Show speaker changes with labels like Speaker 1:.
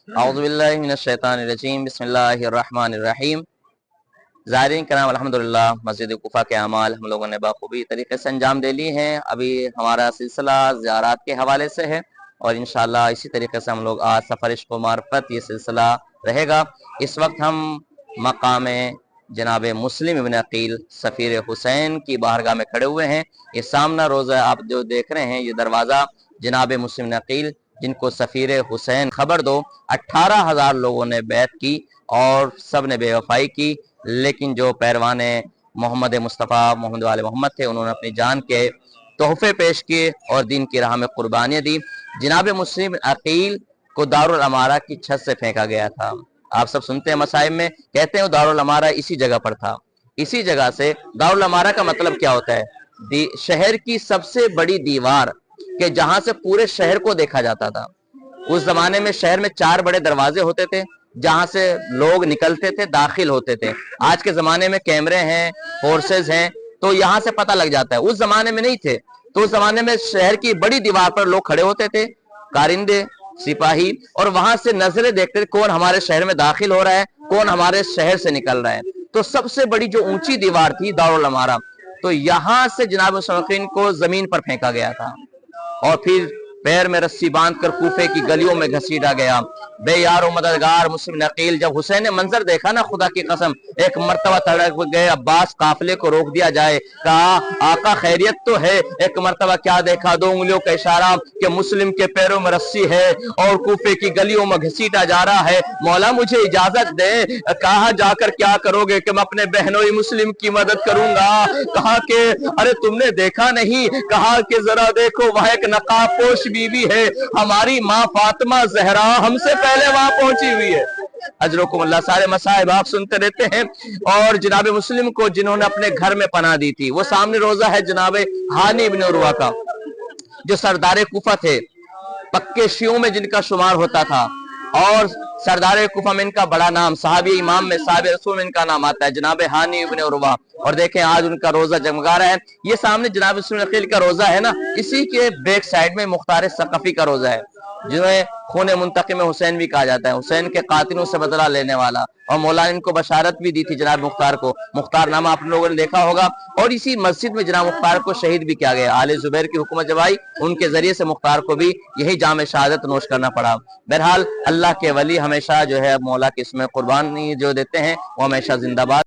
Speaker 1: औज़ुबिल्लाहि मिनश्शैतानिर्रजीम बिस्मिल्लाहिर्रहमानिर्रहीम। ज़ाहिरीन कराम, अल्हम्दुलिल्लाह मस्जिद कुफा के अमाल हम लोगों ने बखूबी तरीके से अंजाम दे ली हैं। अभी हमारा सिलसिला ज़ियारत के हवाले से है और इंशाअल्लाह इसी तरीके से हम लोग आज सफ़र इश्क़ व मारिफत ये सिलसिला रहेगा। इस वक्त हम मकाम जनाब मुस्लिम इब्न अकील सफ़ीर हुसैन की बारगाह में खड़े हुए हैं। ये सामना रोज़ा आप जो देख रहे हैं, ये दरवाज़ा जनाब मुस्लिम इब्न अकील जिनको सफ़ीर हुसैन खबर दो 18,000 लोगों ने बैत की और सब ने बेवफाई की, लेकिन जो पैरवान मोहम्मद मुस्तफ़ा मोहम्मद वाले मोहम्मद थे उन्होंने अपनी जान के तोहफे पेश किए और दीन की राह में कुर्बानियाँ दी। जनाब मुस्लिम अकील को दारुल अमारा की छत से फेंका गया था। आप सब सुनते हैं मसाइब में, कहते हैं दारुल अमारा इसी जगह पर था। इसी जगह से दारुल अमारा का मतलब क्या होता है? शहर की सबसे बड़ी दीवार कि जहां से पूरे शहर को देखा जाता था। उस जमाने में शहर में 4 बड़े दरवाजे होते थे जहां से लोग निकलते थे, दाखिल होते थे। आज के जमाने में कैमरे हैं, फोर्सेस हैं, तो यहां से पता लग जाता है। उस जमाने में नहीं थे, तो उस जमाने में शहर की बड़ी दीवार पर लोग खड़े होते थे, कारिंदे, सिपाही, और वहां से नजरें देखते थे कौन हमारे शहर में दाखिल हो रहा है, कौन हमारे शहर से निकल रहा है। तो सबसे बड़ी जो ऊंची दीवार थी दारुल अमारा, तो यहां से जनाब मुस्लिम को जमीन पर फेंका गया था और फिर पैर में रस्सी बांधकर कूफे की गलियों में घसीटा गया। बेयार मददगार मुस्लिम अकील जब हुसैन ने मंजर देखा ना, खुदा की कसम एक मर्तबा तड़प गए। अब्बास काफिले को रोक दिया जाए, कहा आका खैरियत तो है। एक मर्तबा क्या देखा, 2 उंगलियों का इशारा कि मुस्लिम के पैरों में रस्सी है और कूफे की गलियों में घसीटा जा रहा है। मौला मुझे इजाजत दे। कहा जाकर क्या करोगे? कि मैं अपने बहनोई मुस्लिम की मदद करूंगा। कहा कि अरे तुमने देखा नहीं? कहा कि जरा देखो वहां एक नकाब पोश बीवी है, हमारी माँ फातिमा जहरा हमसे पहले वहां पहुंची हुई है। अजरकुमुल्लाह। सारे मसाइब आप सुनते रहते हैं। और जनाब मुस्लिम को जिन्होंने अपने घर में पनाह दी थी, वो सामने रोजा है जनाब हानी इब्न उरवा का, जो सरदार कुफा थे, पक्के शियों में जिनका शुमार होता था। और सरदार कुफा में इनका बड़ा नाम, साहबी इमाम में, साहब रसूल में इनका नाम आता है, जनाब हानी इब्न उरवा। और देखें आज उनका रोजा जगमगा रहा है। ये सामने जनाब मुस्लिम अकील का रोजा है ना, इसी के बैक साइड में मुख्तार सकफी का रोजा है, जिन्हें खून मुंतकिम हुसैन भी कहा जाता है, हुसैन के कातिलों से बदला लेने वाला। और मौला ने इनको बशारत भी दी थी जनाब मुख्तार को, मुख्तार नामा आप लोगों ने देखा होगा। और इसी मस्जिद में जनाब मुख्तार को शहीद भी किया गया। आले जुबैर की हुकूमत जब आई, उनके जरिए से मुख्तार को भी यही जाम शहादत नोश करना पड़ा। बहरहाल अल्लाह के वली हमेशा जो है मौला के इसमें कुर्बानी जो देते हैं वो हमेशा जिंदाबाद।